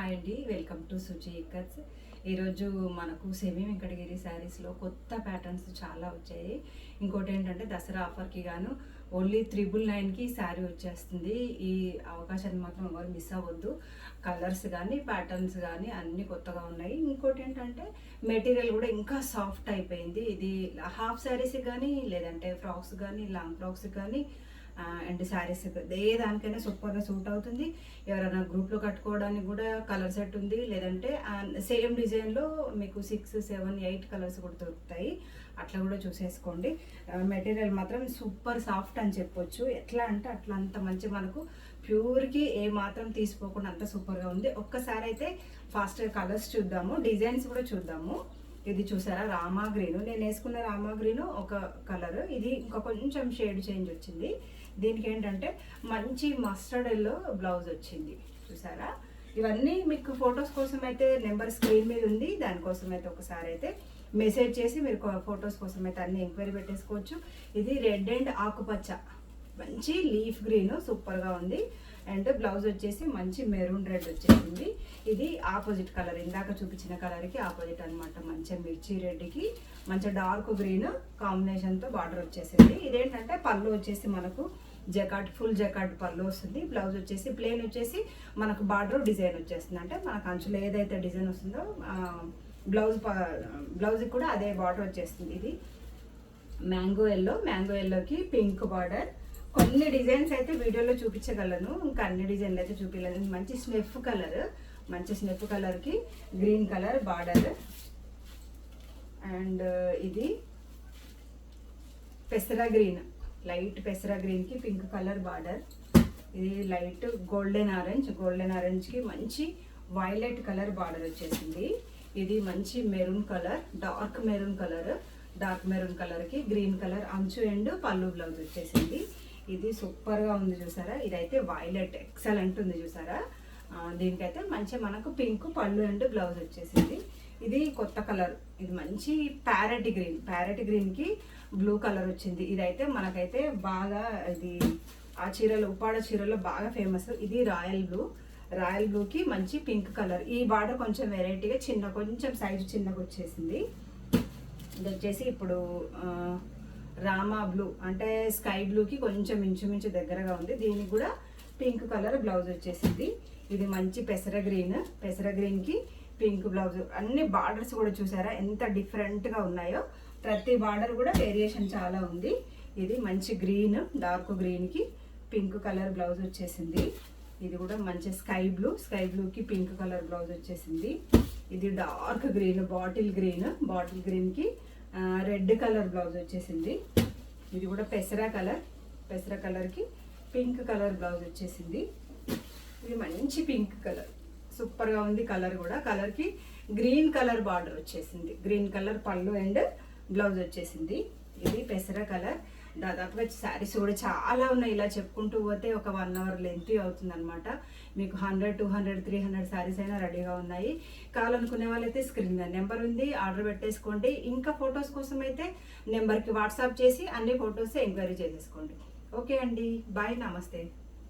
Hi అండి, welcome to Suchi ikats. ఈరోజు మనకు సెమీ వెంకటగిరి శారీస్లో కొత్త ప్యాటర్న్స్ చాలా వచ్చాయి. ఇంకోటి ఏంటంటే దసరా ఆఫర్కి గాను ఓన్లీ 999కి శారీ వచ్చేస్తుంది. ఈ అవకాశాన్ని మాత్రం ఎవరు మిస్ అవ్వద్దు. కలర్స్ కానీ ప్యాటర్న్స్ కానీ అన్నీ కొత్తగా ఉన్నాయి. ఇంకోటి ఏంటంటే మెటీరియల్ కూడా ఇంకా సాఫ్ట్ అయిపోయింది. ఇది హాఫ్ శారీస్కి కానీ లేదంటే ఫ్రాక్స్ కానీ లాంగ్ ఫ్రాక్స్కి కానీ అండ్ శారీస్ ఏ దానికైనా సూపర్గా సూట్ అవుతుంది. ఎవరైనా గ్రూప్లో కట్టుకోవడానికి కూడా కలర్ సెట్ ఉంది. లేదంటే సేమ్ డిజైన్లో మీకు 6, 7, 8 కలర్స్ కూడా దొరుకుతాయి. అట్లా కూడా చూసేసుకోండి. మెటీరియల్ మాత్రం సూపర్ సాఫ్ట్ అని చెప్పొచ్చు. ఎట్లా అంటే అట్లా అంత మంచి మనకు ప్యూర్కి ఏ మాత్రం తీసిపోకుండా అంత సూపర్గా ఉంది. ఒక్కసారి అయితే ఫాస్ట్గా కలర్స్ చూద్దాము, డిజైన్స్ కూడా చూద్దాము. ఇది చూసారా రామా గ్రీన్, నేను వేసుకున్న రామా గ్రీన్ ఒక కలర్, ఇది ఇంకా కొంచెం షేడ్ చేంజ్ వచ్చింది. దీనికి ఏంటంటే మంచి మస్టర్డ్ ఎల్లో బ్లౌజ్ వచ్చింది. చూసారా, ఇవన్నీ మీకు ఫొటోస్ కోసం అయితే నెంబర్ స్క్రీన్ మీద ఉంది. దానికోసం అయితే ఒకసారి అయితే మెసేజ్ చేసి మీరు ఫొటోస్ కోసం అయితే అన్ని ఎంక్వైరీ పెట్టేసుకోవచ్చు. ఇది రెడ్ అండ్ ఆకుపచ్చ, మంచి లీఫ్ గ్రీన్ సూపర్గా ఉంది. అండ్ బ్లౌజ్ వచ్చేసి మంచి మెరూన్ రెడ్ వచ్చేసింది. ఇది ఆపోజిట్ కలర్, ఇందాక చూపించిన కలర్కి ఆపోజిట్ అనమాట. మంచి మిర్చి రెడ్కి మంచి డార్క్ గ్రీన్ కాంబినేషన్తో బార్డర్ వచ్చేసింది. ఇదేంటంటే పళ్ళు వచ్చేసి మనకు జకాట్, ఫుల్ జకాట్ పళ్ళు వస్తుంది. బ్లౌజ్ వచ్చేసి ప్లెయిన్ వచ్చేసి మనకు బార్డర్ డిజైన్ వచ్చేస్తుంది. అంటే మనకు అంచులో ఏదైతే డిజైన్ వస్తుందో బ్లౌజ్కి కూడా అదే బార్డర్ వచ్చేస్తుంది. ఇది మ్యాంగో ఎల్లోకి పింక్ బార్డర్. కొన్ని డిజైన్స్ అయితే వీడియోలో చూపించగలను, ఇంకా అన్ని డిజైన్లు అయితే చూపించలేదు. మంచి స్నెఫ్ కలర్కి గ్రీన్ కలర్ బార్డర్. అండ్ ఇది పెసరా గ్రీన్, లైట్ పెసరా గ్రీన్కి పింక్ కలర్ బార్డర్. ఇది లైట్ గోల్డెన్ ఆరెంజ్కి మంచి వైలెట్ కలర్ బార్డర్ వచ్చేసింది. ఇది మంచి మెరూన్ కలర్, డార్క్ మెరూన్ కలర్కి గ్రీన్ కలర్ అంచు అండ్ పళ్ళు బ్లౌజ్ వచ్చేసింది. ఇది సూపర్గా ఉంది చూసారా. ఇదైతే వైలెట్ ఎక్సలెంట్ ఉంది చూసారా. దీనికైతే మంచి మనకు పింక్ పళ్ళు అండ్ బ్లౌజ్ వచ్చేసింది. ఇది కొత్త కలర్, ఇది మంచి ప్యారెట్ గ్రీన్కి బ్లూ కలర్ వచ్చింది. ఇదైతే మనకైతే బాగా ఇది ఆ చీరలు ఉప్పాడ చీరలో బాగా ఫేమస్. ఇది రాయల్ బ్లూకి మంచి పింక్ కలర్. ఈ బార్డర్ కొంచెం వెరైటీగా కొంచెం సైజు చిన్నగా వచ్చేసింది. ఇది వచ్చేసి ఇప్పుడు రామా బ్లూ అంటే స్కై బ్లూకి కొంచెం ఇంచుమించు దగ్గరగా ఉంది. దీనికి కూడా పింక్ కలర్ బ్లౌజ్ వచ్చేసింది. ఇది మంచి పెసర గ్రీన్కి పింక్ బ్లౌజ్. అన్ని బార్డర్స్ కూడా చూసారా ఎంత డిఫరెంట్గా ఉన్నాయో. ప్రతి బార్డర్ కూడా వేరియేషన్ చాలా ఉంది. ఇది మంచి గ్రీన్, డార్క్ గ్రీన్కి పింక్ కలర్ బ్లౌజ్ వచ్చేసింది. ఇది కూడా మంచి స్కై బ్లూకి పింక్ కలర్ బ్లౌజ్ వచ్చేసింది. ఇది డార్క్ గ్రీన్, బాటిల్ గ్రీన్కి రెడ్ కలర్ బ్లౌజ్ వచ్చేసింది. ఇది కూడా పెసరా కలర్కి పింక్ కలర్ బ్లౌజ్ వచ్చేసింది. ఇది మంచి పింక్ కలర్, సూపర్గా ఉంది కలర్ కూడా. కలర్కి గ్రీన్ కలర్ బార్డర్ వచ్చేసింది. గ్రీన్ కలర్ పళ్ళు అండ్ బ్లౌజ్ వచ్చేసింది. ఇది పెసరా కలర్. దాదాపుగా శారీస్ కూడా చాలా ఉన్నాయి. ఇలా చెప్పుకుంటూ పోతే ఒక 1 అవర్ లెంత్ అవుతుంది అనమాట. మీకు 100, 200, 300 శారీస్ అయినా రెడీగా ఉన్నాయి. కావాలనుకునే వాళ్ళైతే స్క్రీన్ మీద నెంబర్ ఉంది, ఆర్డర్ పెట్టేసుకోండి. ఇంకా ఫొటోస్ కోసం అయితే నెంబర్కి వాట్సాప్ చేసి అన్ని ఫొటోస్ ఎంక్వైరీ చేసేసుకోండి. ఓకే అండి, బాయ్, నమస్తే.